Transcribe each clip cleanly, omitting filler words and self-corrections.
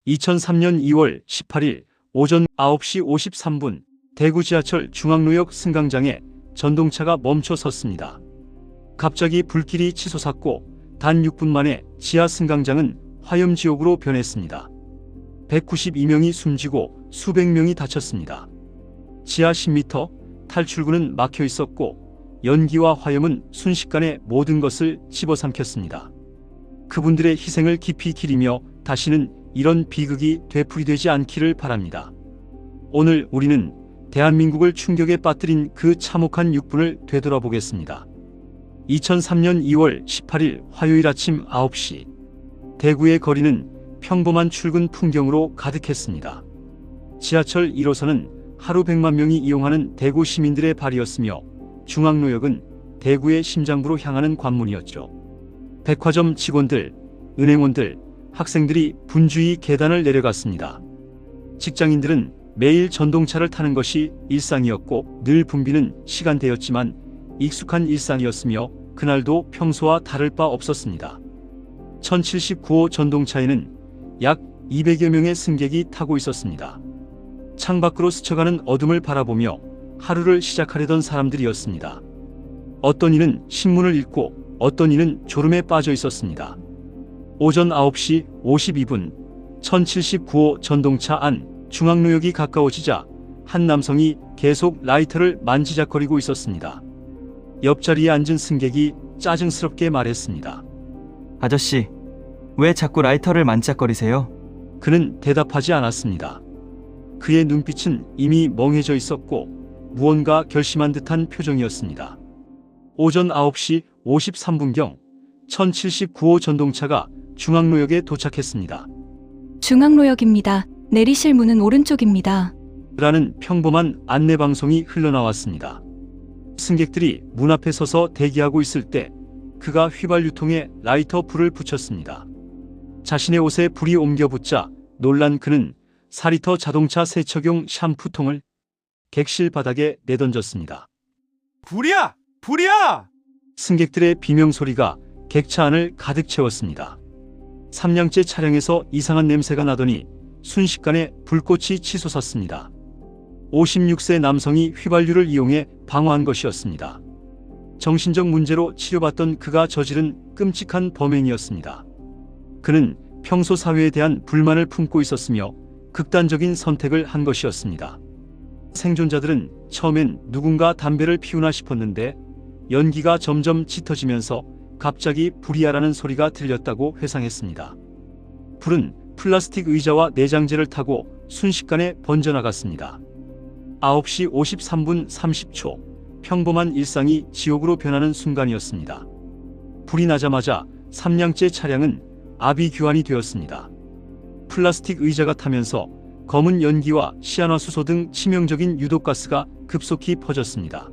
2003년 2월 18일 오전 9시 53분 대구 지하철 중앙로역 승강장에 전동차가 멈춰 섰습니다. 갑자기 불길이 치솟았고 단 6분 만에 지하 승강장은 화염지옥으로 변했습니다. 192명이 숨지고 수백 명이 다쳤습니다. 지하 10m 탈출구는 막혀 있었고 연기와 화염은 순식간에 모든 것을 집어삼켰습니다. 그분들의 희생을 깊이 기리며 다시는 이런 비극이 되풀이되지 않기를 바랍니다. 오늘 우리는 대한민국을 충격에 빠뜨린 그 참혹한 6분을 되돌아보겠습니다. 2003년 2월 18일 화요일 아침 9시 대구의 거리는 평범한 출근 풍경으로 가득했습니다. 지하철 1호선은 하루 100만 명이 이용하는 대구 시민들의 발이었으며 중앙로역은 대구의 심장부로 향하는 관문이었죠. 백화점 직원들, 은행원들, 학생들이 분주히 계단을 내려갔습니다. 직장인들은 매일 전동차를 타는 것이 일상이었고 늘 붐비는 시간대였지만 익숙한 일상이었으며 그날도 평소와 다를 바 없었습니다. 1079호 전동차에는 약 200여 명의 승객이 타고 있었습니다. 창밖으로 스쳐가는 어둠을 바라보며 하루를 시작하려던 사람들이었습니다. 어떤 이는 신문을 읽고 어떤 이는 졸음에 빠져 있었습니다. 오전 9시 52분 1079호 전동차 안 중앙로역이 가까워지자 한 남성이 계속 라이터를 만지작거리고 있었습니다. 옆자리에 앉은 승객이 짜증스럽게 말했습니다. 아저씨, 왜 자꾸 라이터를 만지작거리세요? 그는 대답하지 않았습니다. 그의 눈빛은 이미 멍해져 있었고 무언가 결심한 듯한 표정이었습니다. 오전 9시 53분경 1079호 전동차가 중앙로역에 도착했습니다. 중앙로역입니다. 내리실 문은 오른쪽입니다. 라는 평범한 안내방송이 흘러나왔습니다. 승객들이 문 앞에 서서 대기하고 있을 때 그가 휘발유통에 라이터 불을 붙였습니다. 자신의 옷에 불이 옮겨 붙자 놀란 그는 4리터 자동차 세척용 샴푸통을 객실 바닥에 내던졌습니다. 불이야! 불이야! 승객들의 비명소리가 객차 안을 가득 채웠습니다. 3량째 차량에서 이상한 냄새가 나더니 순식간에 불꽃이 치솟았습니다. 56세 남성이 휘발유를 이용해 방화한 것이었습니다. 정신적 문제로 치료받던 그가 저지른 끔찍한 범행이었습니다. 그는 평소 사회에 대한 불만을 품고 있었으며 극단적인 선택을 한 것이었습니다. 생존자들은 처음엔 누군가 담배를 피우나 싶었는데 연기가 점점 짙어지면서 갑자기 불이야라는 소리가 들렸다고 회상했습니다. 불은 플라스틱 의자와 내장재를 타고 순식간에 번져나갔습니다. 9시 53분 30초 평범한 일상이 지옥으로 변하는 순간이었습니다. 불이 나자마자 3량째 차량은 아비규환이 되었습니다. 플라스틱 의자가 타면서 검은 연기와 시아나수소 등 치명적인 유독가스가 급속히 퍼졌습니다.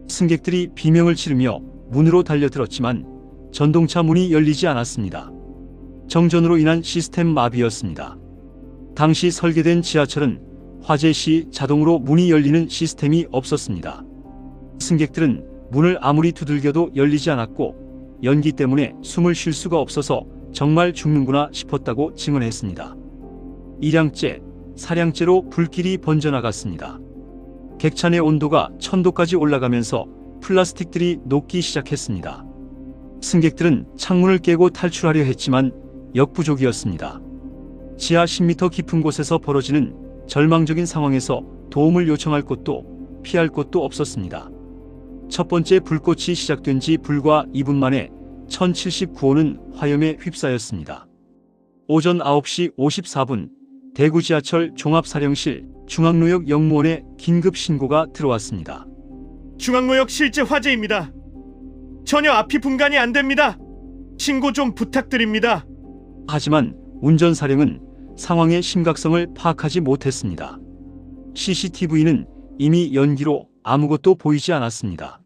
승객들이 비명을 지르며 문으로 달려들었지만 전동차 문이 열리지 않았습니다. 정전으로 인한 시스템 마비였습니다. 당시 설계된 지하철은 화재 시 자동으로 문이 열리는 시스템이 없었습니다. 승객들은 문을 아무리 두들겨도 열리지 않았고 연기 때문에 숨을 쉴 수가 없어서 정말 죽는구나 싶었다고 증언했습니다. 2량째, 4량째로 불길이 번져나갔습니다. 객차 내 온도가 1000도까지 올라가면서 플라스틱들이 녹기 시작했습니다. 승객들은 창문을 깨고 탈출하려 했지만 역부족이었습니다. 지하 10m 깊은 곳에서 벌어지는 절망적인 상황에서 도움을 요청할 곳도 피할 곳도 없었습니다. 첫 번째 불꽃이 시작된 지 불과 2분 만에 1079호는 화염에 휩싸였습니다. 오전 9시 54분 대구 지하철 종합사령실 중앙로역 역무원에 긴급 신고가 들어왔습니다. 중앙로역 실제 화재입니다. 전혀 앞이 분간이 안 됩니다. 신고 좀 부탁드립니다. 하지만 운전사령은 상황의 심각성을 파악하지 못했습니다. CCTV는 이미 연기로 아무것도 보이지 않았습니다.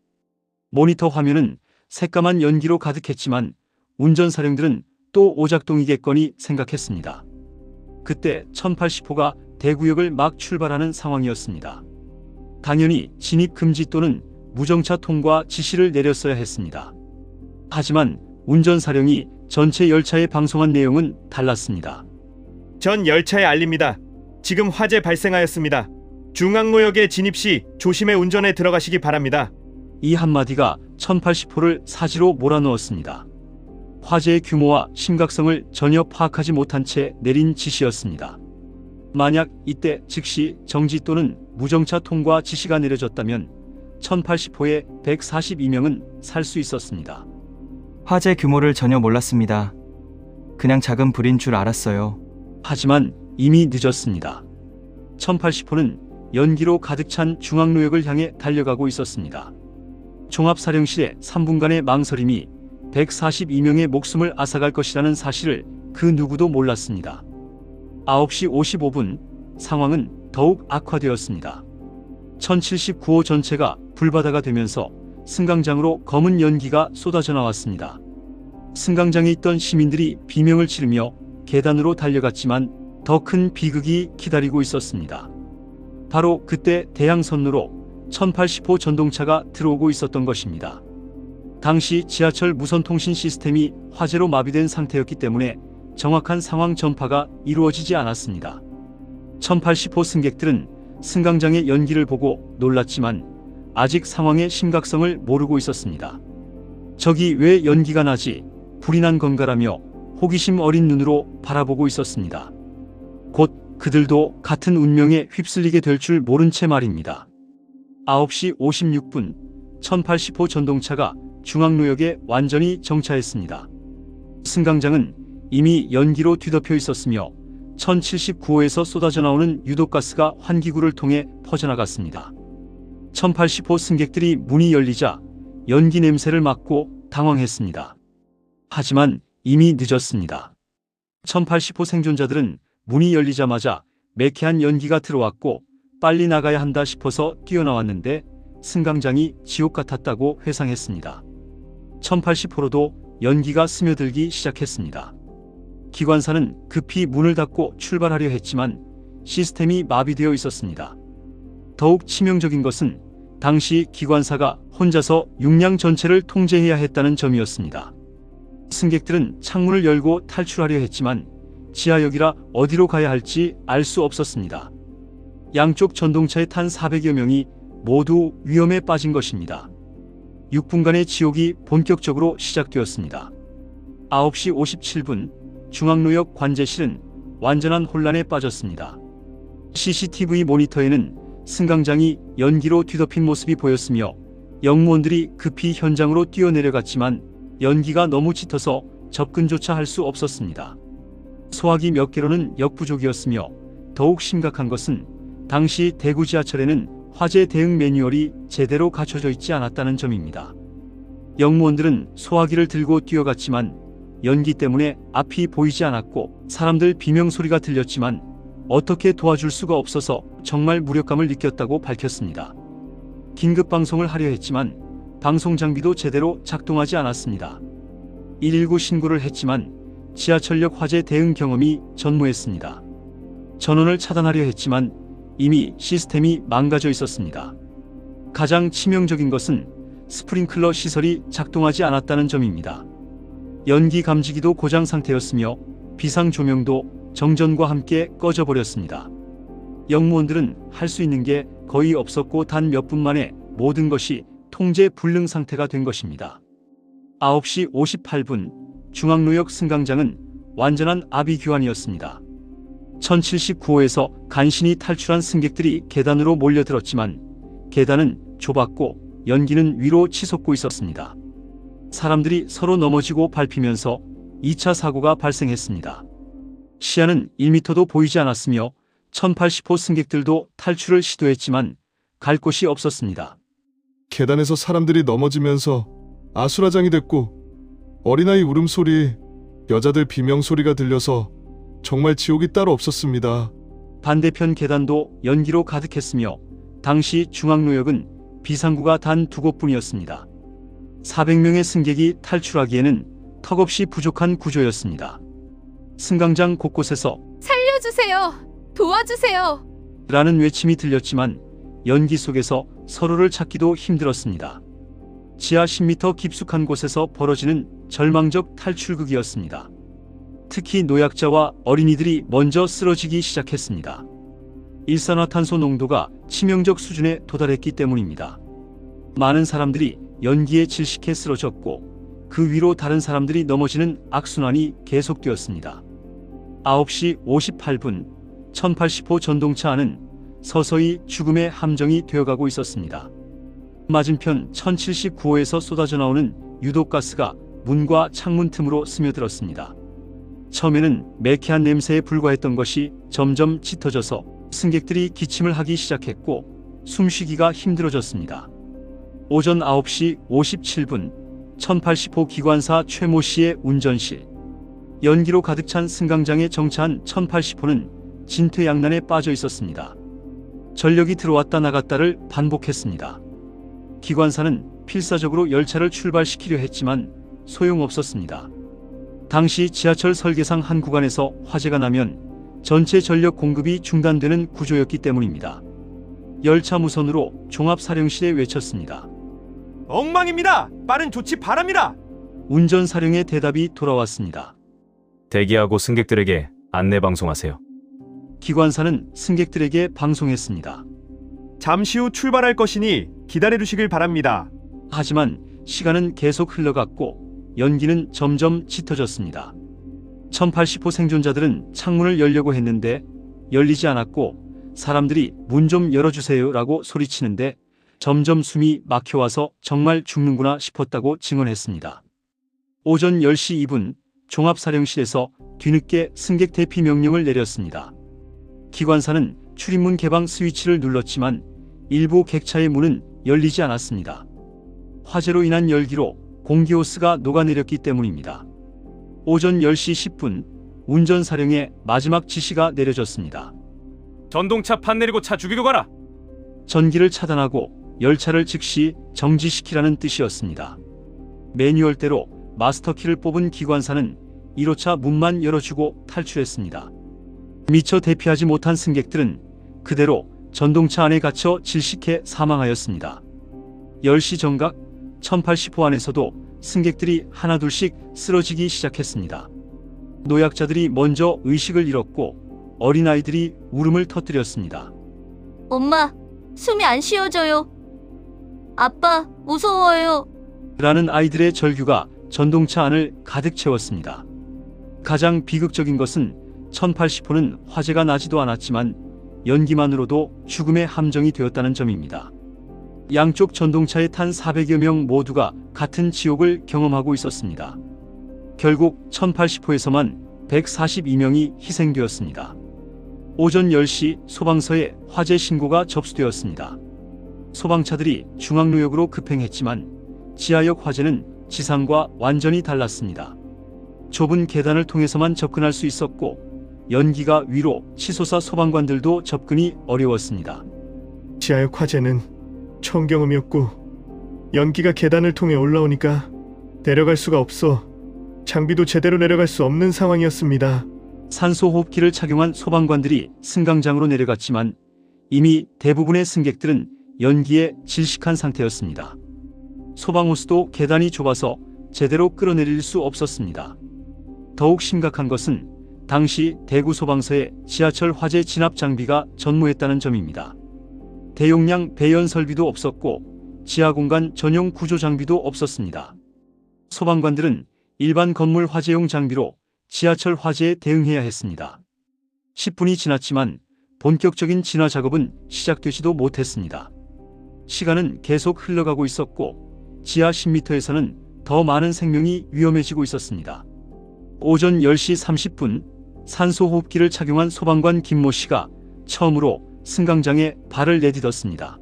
모니터 화면은 새까만 연기로 가득했지만 운전사령들은 또 오작동이겠거니 생각했습니다. 그때 1080호가 대구역을 막 출발하는 상황이었습니다. 당연히 진입 금지 또는 무정차 통과 지시를 내렸어야 했습니다. 하지만 운전사령이 전체 열차에 방송한 내용은 달랐습니다. 전 열차에 알립니다. 지금 화재 발생하였습니다. 중앙로역에 진입 시 조심해 운전에 들어가시기 바랍니다. 이 한마디가 1080호를 사지로 몰아넣었습니다. 화재의 규모와 심각성을 전혀 파악하지 못한 채 내린 지시였습니다. 만약 이때 즉시 정지 또는 무정차 통과 지시가 내려졌다면 1080호의 142명은 살 수 있었습니다. 화재 규모를 전혀 몰랐습니다. 그냥 작은 불인 줄 알았어요. 하지만 이미 늦었습니다. 1080호는 연기로 가득 찬 중앙로역을 향해 달려가고 있었습니다. 종합사령실의 3분간의 망설임이 142명의 목숨을 앗아갈 것이라는 사실을 그 누구도 몰랐습니다. 9시 55분 상황은 더욱 악화되었습니다. 1079호 전체가 불바다가 되면서 승강장으로 검은 연기가 쏟아져 나왔습니다. 승강장에 있던 시민들이 비명을 지르며 계단으로 달려갔지만 더 큰 비극이 기다리고 있었습니다. 바로 그때 대양선로로 1080호 전동차가 들어오고 있었던 것입니다. 당시 지하철 무선통신 시스템이 화재로 마비된 상태였기 때문에 정확한 상황 전파가 이루어지지 않았습니다. 1080호 승객들은 승강장의 연기를 보고 놀랐지만 아직 상황의 심각성을 모르고 있었습니다. 저기 왜 연기가 나지? 불이 난 건가라며 호기심 어린 눈으로 바라보고 있었습니다. 곧 그들도 같은 운명에 휩쓸리게 될 줄 모른 채 말입니다. 9시 56분 1080호 전동차가 중앙로역에 완전히 정차했습니다. 승강장은 이미 연기로 뒤덮여 있었으며 1079호에서 쏟아져 나오는 유독가스가 환기구를 통해 퍼져나갔습니다. 1080호 승객들이 문이 열리자 연기 냄새를 맡고 당황했습니다. 하지만 이미 늦었습니다. 1080호 생존자들은 문이 열리자마자 매캐한 연기가 들어왔고 빨리 나가야 한다 싶어서 뛰어나왔는데 승강장이 지옥 같았다고 회상했습니다. 1080호로도 연기가 스며들기 시작했습니다. 기관사는 급히 문을 닫고 출발하려 했지만 시스템이 마비되어 있었습니다. 더욱 치명적인 것은 당시 기관사가 혼자서 육량 전체를 통제해야 했다는 점이었습니다. 승객들은 창문을 열고 탈출하려 했지만 지하역이라 어디로 가야 할지 알 수 없었습니다. 양쪽 전동차에 탄 400여 명이 모두 위험에 빠진 것입니다. 6분간의 지옥이 본격적으로 시작되었습니다. 9시 57분 중앙로역 관제실은 완전한 혼란에 빠졌습니다. CCTV 모니터에는 승강장이 연기로 뒤덮인 모습이 보였으며 영무원들이 급히 현장으로 뛰어내려갔지만 연기가 너무 짙어서 접근조차 할 수 없었습니다. 소화기 몇 개로는 역부족이었으며 더욱 심각한 것은 당시 대구 지하철에는 화재 대응 매뉴얼이 제대로 갖춰져 있지 않았다는 점입니다. 영무원들은 소화기를 들고 뛰어갔지만 연기 때문에 앞이 보이지 않았고 사람들 비명소리가 들렸지만 어떻게 도와줄 수가 없어서 정말 무력감을 느꼈다고 밝혔습니다. 긴급방송을 하려 했지만 방송 장비도 제대로 작동하지 않았습니다. 119 신고를 했지만 지하철역 화재 대응 경험이 전무했습니다. 전원을 차단하려 했지만 이미 시스템이 망가져 있었습니다. 가장 치명적인 것은 스프링클러 시설이 작동하지 않았다는 점입니다. 연기 감지기도 고장 상태였으며 비상 조명도 정전과 함께 꺼져버렸습니다. 영무원들은 할 수 있는 게 거의 없었고 단 몇 분 만에 모든 것이 통제 불능 상태가 된 것입니다. 9시 58분 중앙로역 승강장은 완전한 아비규환이었습니다. 1079호에서 간신히 탈출한 승객들이 계단으로 몰려들었지만 계단은 좁았고 연기는 위로 치솟고 있었습니다. 사람들이 서로 넘어지고 밟히면서 2차 사고가 발생했습니다. 시야는 1m도 보이지 않았으며 1080호 승객들도 탈출을 시도했지만 갈 곳이 없었습니다. 계단에서 사람들이 넘어지면서 아수라장이 됐고 어린아이 울음소리, 여자들 비명소리가 들려서 정말 지옥이 따로 없었습니다. 반대편 계단도 연기로 가득했으며 당시 중앙로역은 비상구가 단 2곳뿐이었습니다. 400명의 승객이 탈출하기에는 턱없이 부족한 구조였습니다. 승강장 곳곳에서 살려주세요! 도와주세요! 라는 외침이 들렸지만 연기 속에서 서로를 찾기도 힘들었습니다. 지하 10m 깊숙한 곳에서 벌어지는 절망적 탈출극이었습니다. 특히 노약자와 어린이들이 먼저 쓰러지기 시작했습니다. 일산화탄소 농도가 치명적 수준에 도달했기 때문입니다. 많은 사람들이 연기에 질식해 쓰러졌고 그 위로 다른 사람들이 넘어지는 악순환이 계속되었습니다. 9시 58분 1080호 전동차 안은 서서히 죽음의 함정이 되어가고 있었습니다. 맞은편 1079호에서 쏟아져 나오는 유독가스가 문과 창문 틈으로 스며들었습니다. 처음에는 매캐한 냄새에 불과했던 것이 점점 짙어져서 승객들이 기침을 하기 시작했고 숨쉬기가 힘들어졌습니다. 오전 9시 57분 1080호 기관사 최모 씨의 운전실. 연기로 가득 찬 승강장에 정차한 1080호는 진퇴양난에 빠져 있었습니다. 전력이 들어왔다 나갔다를 반복했습니다. 기관사는 필사적으로 열차를 출발시키려 했지만 소용없었습니다. 당시 지하철 설계상 한 구간에서 화재가 나면 전체 전력 공급이 중단되는 구조였기 때문입니다. 열차 무선으로 종합사령실에 외쳤습니다. 엉망입니다. 빠른 조치 바랍니다. 운전사령의 대답이 돌아왔습니다. 대기하고 승객들에게 안내 방송하세요. 기관사는 승객들에게 방송했습니다. 잠시 후 출발할 것이니 기다려 주시길 바랍니다. 하지만 시간은 계속 흘러갔고 연기는 점점 짙어졌습니다. 1080호 생존자들은 창문을 열려고 했는데 열리지 않았고 사람들이 문 좀 열어주세요 라고 소리치는데 점점 숨이 막혀와서 정말 죽는구나 싶었다고 증언했습니다. 오전 10시 2분 종합사령실에서 뒤늦게 승객 대피 명령을 내렸습니다. 기관사는 출입문 개방 스위치를 눌렀지만 일부 객차의 문은 열리지 않았습니다. 화재로 인한 열기로 공기호스가 녹아내렸기 때문입니다. 오전 10시 10분 운전사령의 마지막 지시가 내려졌습니다. 전동차 판 내리고 차 죽이고 가라. 전기를 차단하고 열차를 즉시 정지시키라는 뜻이었습니다. 매뉴얼대로 마스터키를 뽑은 기관사는 1호차 문만 열어주고 탈출했습니다. 미처 대피하지 못한 승객들은 그대로 전동차 안에 갇혀 질식해 사망하였습니다. 10시 정각 1080호 안에서도 승객들이 하나둘씩 쓰러지기 시작했습니다. 노약자들이 먼저 의식을 잃었고 어린아이들이 울음을 터뜨렸습니다. 엄마, 숨이 안 쉬어져요. 아빠, 무서워요. 라는 아이들의 절규가 전동차 안을 가득 채웠습니다. 가장 비극적인 것은 1080호는 화재가 나지도 않았지만 연기만으로도 죽음의 함정이 되었다는 점입니다. 양쪽 전동차에 탄 400여 명 모두가 같은 지옥을 경험하고 있었습니다. 결국 1080호에서만 142명이 희생되었습니다. 오전 10시 소방서에 화재 신고가 접수되었습니다. 소방차들이 중앙로역으로 급행했지만 지하역 화재는 지상과 완전히 달랐습니다. 좁은 계단을 통해서만 접근할 수 있었고 연기가 위로 치솟아 소방관들도 접근이 어려웠습니다. 지하역 화재는 처음 경험이었고 연기가 계단을 통해 올라오니까 내려갈 수가 없어 장비도 제대로 내려갈 수 없는 상황이었습니다. 산소호흡기를 착용한 소방관들이 승강장으로 내려갔지만 이미 대부분의 승객들은 연기에 질식한 상태였습니다. 소방호스도 계단이 좁아서 제대로 끌어내릴 수 없었습니다. 더욱 심각한 것은 당시 대구 소방서에 지하철 화재 진압 장비가 전무했다는 점입니다. 대용량 배연 설비도 없었고 지하 공간 전용 구조 장비도 없었습니다. 소방관들은 일반 건물 화재용 장비로 지하철 화재에 대응해야 했습니다. 10분이 지났지만 본격적인 진화 작업은 시작되지도 못했습니다. 시간은 계속 흘러가고 있었고 지하 10m에서는 더 많은 생명이 위험해지고 있었습니다. 오전 10시 30분 산소호흡기를 착용한 소방관 김모 씨가 처음으로 승강장에 발을 내딛었습니다.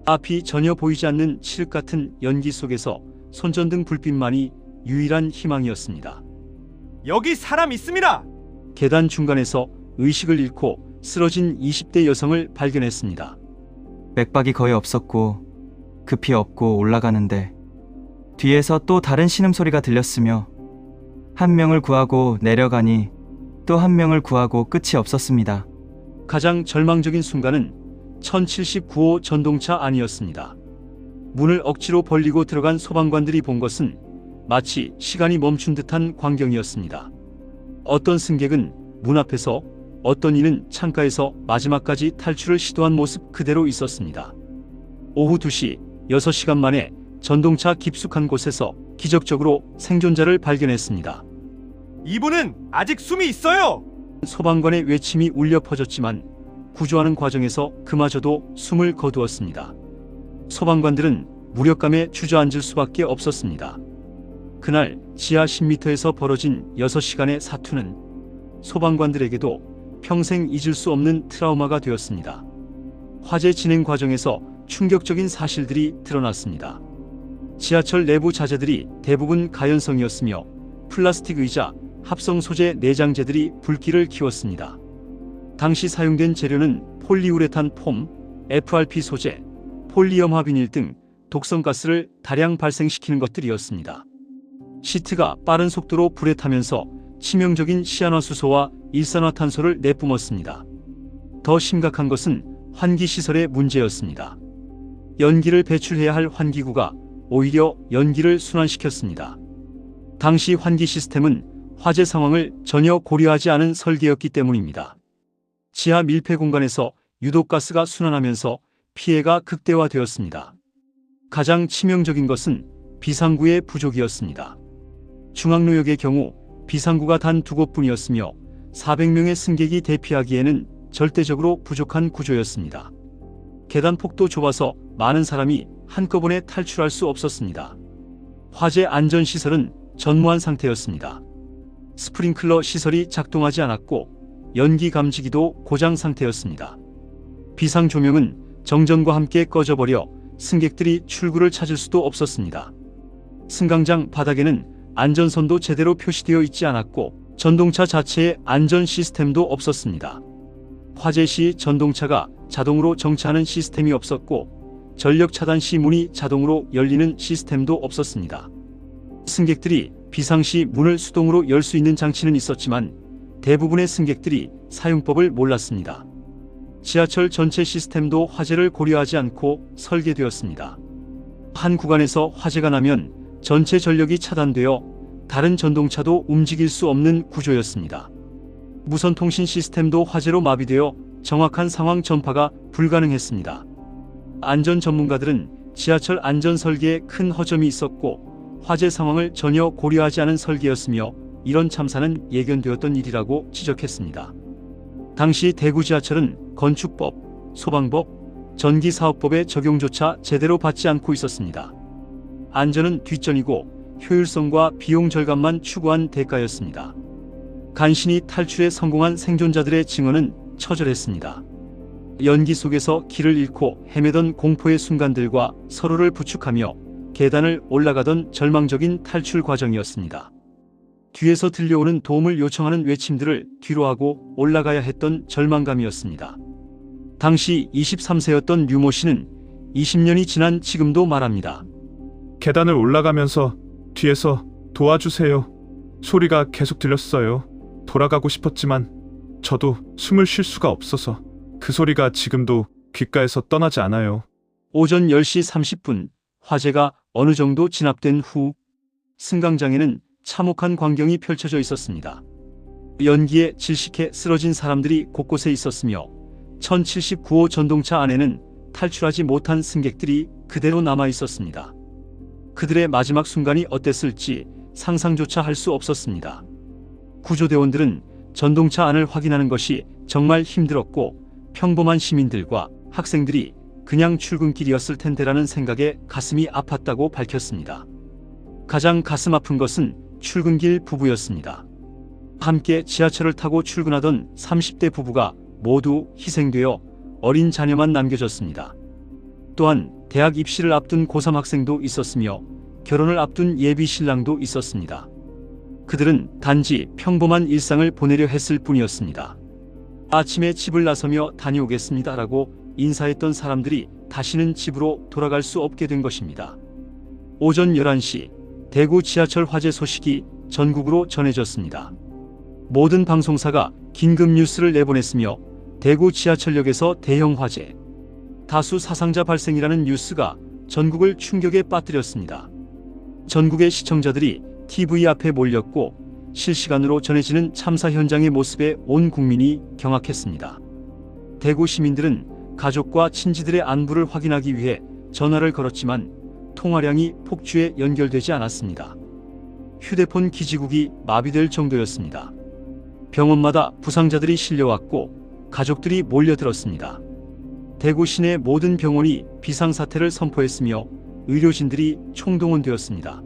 앞이 전혀 보이지 않는 칠흑 같은 연기 속에서 손전등 불빛만이 유일한 희망이었습니다. 여기 사람 있습니다. 계단 중간에서 의식을 잃고 쓰러진 20대 여성을 발견했습니다. 맥박이 거의 없었고 급히 업고 올라가는데 뒤에서 또 다른 신음소리가 들렸으며 한 명을 구하고 내려가니 또 한 명을 구하고 끝이 없었습니다. 가장 절망적인 순간은 1079호 전동차 안이었습니다. 문을 억지로 벌리고 들어간 소방관들이 본 것은 마치 시간이 멈춘 듯한 광경이었습니다. 어떤 승객은 문 앞에서, 어떤 이는 창가에서 마지막까지 탈출을 시도한 모습 그대로 있었습니다. 오후 2시, 6시간 만에 전동차 깊숙한 곳에서 기적적으로 생존자를 발견했습니다. 이분은 아직 숨이 있어요! 소방관의 외침이 울려 퍼졌지만 구조하는 과정에서 그마저도 숨을 거두었습니다. 소방관들은 무력감에 주저앉을 수밖에 없었습니다. 그날 지하 10m에서 벌어진 6시간의 사투는 소방관들에게도 평생 잊을 수 없는 트라우마가 되었습니다. 화재 진행 과정에서 충격적인 사실들이 드러났습니다. 지하철 내부 자재들이 대부분 가연성이었으며 플라스틱 의자, 합성 소재 내장재들이 불길을 키웠습니다. 당시 사용된 재료는 폴리우레탄 폼, FRP 소재, 폴리염화 비닐 등 독성가스를 다량 발생시키는 것들이었습니다. 시트가 빠른 속도로 불에 타면서 치명적인 시아노수소와 일산화탄소를 내뿜었습니다. 더 심각한 것은 환기시설의 문제였습니다. 연기를 배출해야 할 환기구가 오히려 연기를 순환시켰습니다. 당시 환기 시스템은 화재 상황을 전혀 고려하지 않은 설계였기 때문입니다. 지하 밀폐 공간에서 유독 가스가 순환하면서 피해가 극대화되었습니다. 가장 치명적인 것은 비상구의 부족이었습니다. 중앙로역의 경우 비상구가 단 2곳뿐이었으며 400명의 승객이 대피하기에는 절대적으로 부족한 구조였습니다. 계단 폭도 좁아서 많은 사람이 한꺼번에 탈출할 수 없었습니다. 화재 안전시설은 전무한 상태였습니다. 스프링클러 시설이 작동하지 않았고 연기 감지기도 고장 상태였습니다. 비상 조명은 정전과 함께 꺼져버려 승객들이 출구를 찾을 수도 없었습니다. 승강장 바닥에는 안전선도 제대로 표시되어 있지 않았고 전동차 자체에 안전 시스템도 없었습니다. 화재 시 전동차가 자동으로 정차하는 시스템이 없었고 전력 차단 시 문이 자동으로 열리는 시스템도 없었습니다. 승객들이 비상시 문을 수동으로 열 수 있는 장치는 있었지만 대부분의 승객들이 사용법을 몰랐습니다. 지하철 전체 시스템도 화재를 고려하지 않고 설계되었습니다. 한 구간에서 화재가 나면 전체 전력이 차단되어 다른 전동차도 움직일 수 없는 구조였습니다. 무선 통신 시스템도 화재로 마비되어 정확한 상황 전파가 불가능했습니다. 안전 전문가들은 지하철 안전 설계에 큰 허점이 있었고 화재 상황을 전혀 고려하지 않은 설계였으며 이런 참사는 예견되었던 일이라고 지적했습니다. 당시 대구 지하철은 건축법, 소방법, 전기사업법의 적용조차 제대로 받지 않고 있었습니다. 안전은 뒷전이고 효율성과 비용 절감만 추구한 대가였습니다. 간신히 탈출에 성공한 생존자들의 증언은 처절했습니다. 연기 속에서 길을 잃고 헤매던 공포의 순간들과 서로를 부축하며 계단을 올라가던 절망적인 탈출 과정이었습니다. 뒤에서 들려오는 도움을 요청하는 외침들을 뒤로하고 올라가야 했던 절망감이었습니다. 당시 23세였던 류모 씨는 20년이 지난 지금도 말합니다. 계단을 올라가면서 뒤에서 도와주세요. 소리가 계속 들렸어요. 돌아가고 싶었지만 저도 숨을 쉴 수가 없어서 그 소리가 지금도 귓가에서 떠나지 않아요. 오전 10시 30분 화재가 어느 정도 진압된 후 승강장에는 참혹한 광경이 펼쳐져 있었습니다. 연기에 질식해 쓰러진 사람들이 곳곳에 있었으며 1079호 전동차 안에는 탈출하지 못한 승객들이 그대로 남아 있었습니다. 그들의 마지막 순간이 어땠을지 상상조차 할 수 없었습니다. 구조대원들은 전동차 안을 확인하는 것이 정말 힘들었고 평범한 시민들과 학생들이 그냥 출근길이었을 텐데라는 생각에 가슴이 아팠다고 밝혔습니다. 가장 가슴 아픈 것은 출근길 부부였습니다. 함께 지하철을 타고 출근하던 30대 부부가 모두 희생되어 어린 자녀만 남겨졌습니다. 또한 대학 입시를 앞둔 고3 학생도 있었으며 결혼을 앞둔 예비 신랑도 있었습니다. 그들은 단지 평범한 일상을 보내려 했을 뿐이었습니다. 아침에 집을 나서며 다녀오겠습니다라고 인사했던 사람들이 다시는 집으로 돌아갈 수 없게 된 것입니다. 오전 11시 대구 지하철 화재 소식이 전국으로 전해졌습니다. 모든 방송사가 긴급 뉴스를 내보냈으며 대구 지하철역에서 대형 화재, 다수 사상자 발생이라는 뉴스가 전국을 충격에 빠뜨렸습니다. 전국의 시청자들이 TV 앞에 몰렸고 실시간으로 전해지는 참사 현장의 모습에 온 국민이 경악했습니다. 대구 시민들은 가족과 친지들의 안부를 확인하기 위해 전화를 걸었지만 통화량이 폭주해 연결되지 않았습니다. 휴대폰 기지국이 마비될 정도였습니다. 병원마다 부상자들이 실려왔고 가족들이 몰려들었습니다. 대구 시내 모든 병원이 비상사태를 선포했으며 의료진들이 총동원되었습니다.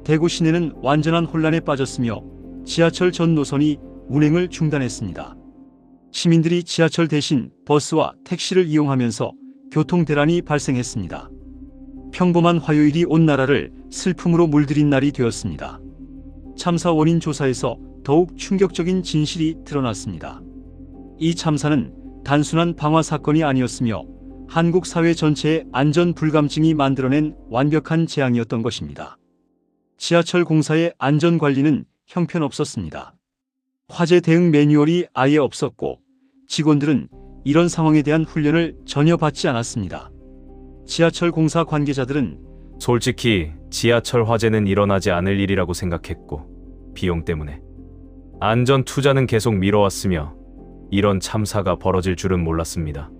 대구 시내는 완전한 혼란에 빠졌으며 지하철 전 노선이 운행을 중단했습니다. 시민들이 지하철 대신 버스와 택시를 이용하면서 교통대란이 발생했습니다. 평범한 화요일이 온 나라를 슬픔으로 물들인 날이 되었습니다. 참사 원인 조사에서 더욱 충격적인 진실이 드러났습니다. 이 참사는 단순한 방화 사건이 아니었으며 한국 사회 전체의 안전 불감증이 만들어낸 완벽한 재앙이었던 것입니다. 지하철 공사의 안전 관리는 형편없었습니다. 화재 대응 매뉴얼이 아예 없었고 직원들은 이런 상황에 대한 훈련을 전혀 받지 않았습니다. 지하철 공사 관계자들은 솔직히 지하철 화재는 일어나지 않을 일이라고 생각했고 비용 때문에 안전 투자는 계속 미뤄왔으며 이런 참사가 벌어질 줄은 몰랐습니다.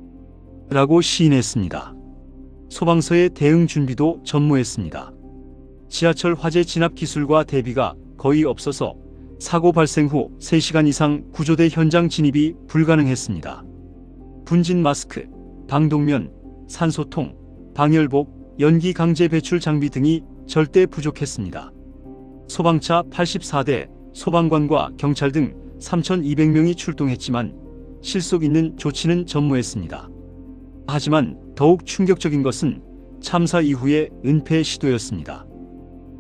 라고 시인했습니다. 소방서의 대응 준비도 전무했습니다. 지하철 화재 진압 기술과 대비가 거의 없어서 사고 발생 후 3시간 이상 구조대 현장 진입이 불가능했습니다. 분진 마스크, 방독면, 산소통, 방열복, 연기 강제 배출 장비 등이 절대 부족했습니다. 소방차 84대, 소방관과 경찰 등 3,200명이 출동했지만 실속 있는 조치는 전무했습니다. 하지만 더욱 충격적인 것은 참사 이후의 은폐 시도였습니다.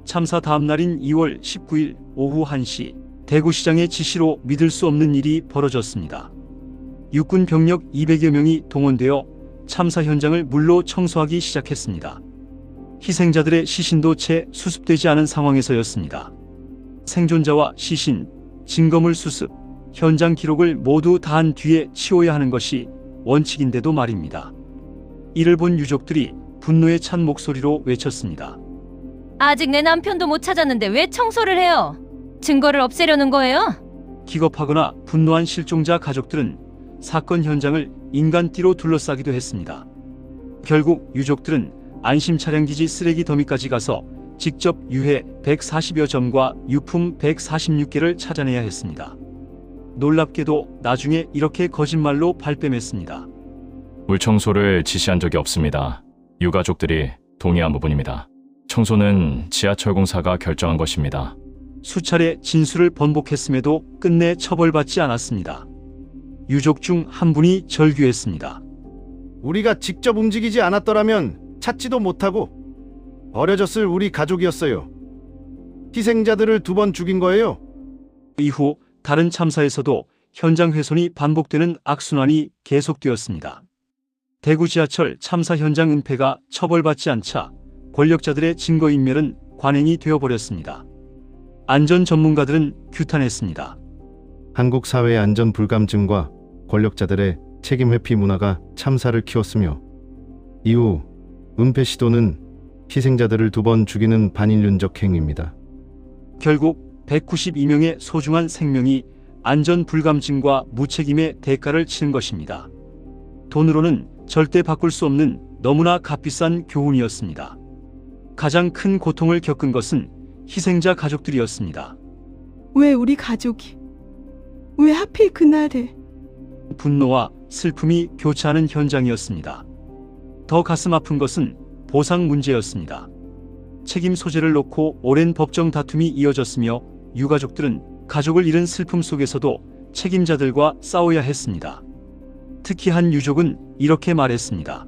참사 다음 날인 2월 19일 오후 1시 대구시장의 지시로 믿을 수 없는 일이 벌어졌습니다. 육군 병력 200여 명이 동원되어 참사 현장을 물로 청소하기 시작했습니다. 희생자들의 시신도 채 수습되지 않은 상황에서였습니다. 생존자와 시신, 증거물 수습, 현장 기록을 모두 다 한 뒤에 치워야 하는 것이 원칙인데도 말입니다. 이를 본 유족들이 분노에 찬 목소리로 외쳤습니다. 아직 내 남편도 못 찾았는데 왜 청소를 해요? 증거를 없애려는 거예요? 기겁하거나 분노한 실종자 가족들은 사건 현장을 인간띠로 둘러싸기도 했습니다. 결국 유족들은 안심 차량기지 쓰레기 더미까지 가서 직접 유해 140여 점과 유품 146개를 찾아내야 했습니다. 놀랍게도 나중에 이렇게 거짓말로 발뺌했습니다. 물청소를 지시한 적이 없습니다. 유가족들이 동의한 부분입니다. 청소는 지하철 공사가 결정한 것입니다. 수차례 진술을 번복했음에도 끝내 처벌받지 않았습니다. 유족 중 한 분이 절규했습니다. 우리가 직접 움직이지 않았더라면 찾지도 못하고 버려졌을 우리 가족이었어요. 희생자들을 2번 죽인 거예요. 이후 다른 참사에서도 현장 훼손이 반복되는 악순환이 계속되었습니다. 대구 지하철 참사 현장 은폐가 처벌받지 않자 권력자들의 증거인멸은 관행이 되어버렸습니다. 안전 전문가들은 규탄했습니다. 한국 사회의 안전 불감증과 권력자들의 책임 회피 문화가 참사를 키웠으며 이후 은폐 시도는 희생자들을 2번 죽이는 반인륜적 행위입니다. 결국 192명의 소중한 생명이 안전 불감증과 무책임의 대가를 치른 것입니다. 돈으로는 절대 바꿀 수 없는 너무나 값비싼 교훈이었습니다. 가장 큰 고통을 겪은 것은 희생자 가족들이었습니다. 왜 우리 가족이? 왜 하필 그날에? 분노와 슬픔이 교차하는 현장이었습니다. 더 가슴 아픈 것은 보상 문제였습니다. 책임 소재를 놓고 오랜 법정 다툼이 이어졌으며 유가족들은 가족을 잃은 슬픔 속에서도 책임자들과 싸워야 했습니다. 특히 한 유족은 이렇게 말했습니다.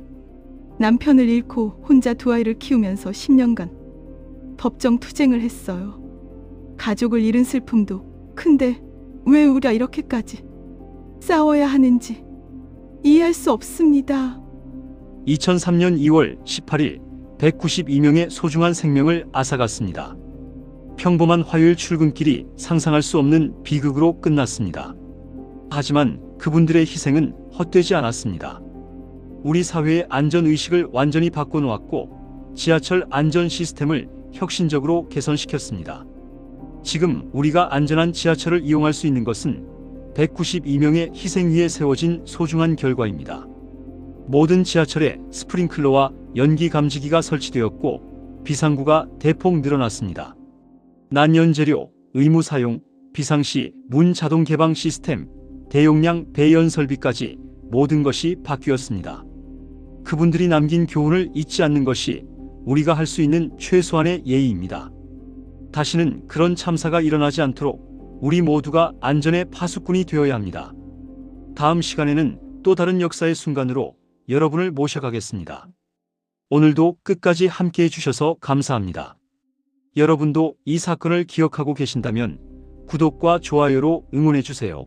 남편을 잃고 혼자 2아이를 키우면서 10년간 법정 투쟁을 했어요. 가족을 잃은 슬픔도 큰데 왜 우리가 이렇게까지 싸워야 하는지 이해할 수 없습니다. 2003년 2월 18일 192명의 소중한 생명을 앗아갔습니다. 평범한 화요일 출근길이 상상할 수 없는 비극으로 끝났습니다. 하지만 그분들의 희생은 헛되지 않았습니다. 우리 사회의 안전의식을 완전히 바꿔놓았고 지하철 안전 시스템을 혁신적으로 개선시켰습니다. 지금 우리가 안전한 지하철을 이용할 수 있는 것은 192명의 희생 위에 세워진 소중한 결과입니다. 모든 지하철에 스프링클러와 연기 감지기가 설치되었고 비상구가 대폭 늘어났습니다. 난연 재료, 의무 사용, 비상시 문 자동 개방 시스템, 대용량 배연 설비까지 모든 것이 바뀌었습니다. 그분들이 남긴 교훈을 잊지 않는 것이 우리가 할 수 있는 최소한의 예의입니다. 다시는 그런 참사가 일어나지 않도록 우리 모두가 안전의 파수꾼이 되어야 합니다. 다음 시간에는 또 다른 역사의 순간으로 여러분을 모셔가겠습니다. 오늘도 끝까지 함께 해주셔서 감사합니다. 여러분도 이 사건을 기억하고 계신다면 구독과 좋아요로 응원해주세요.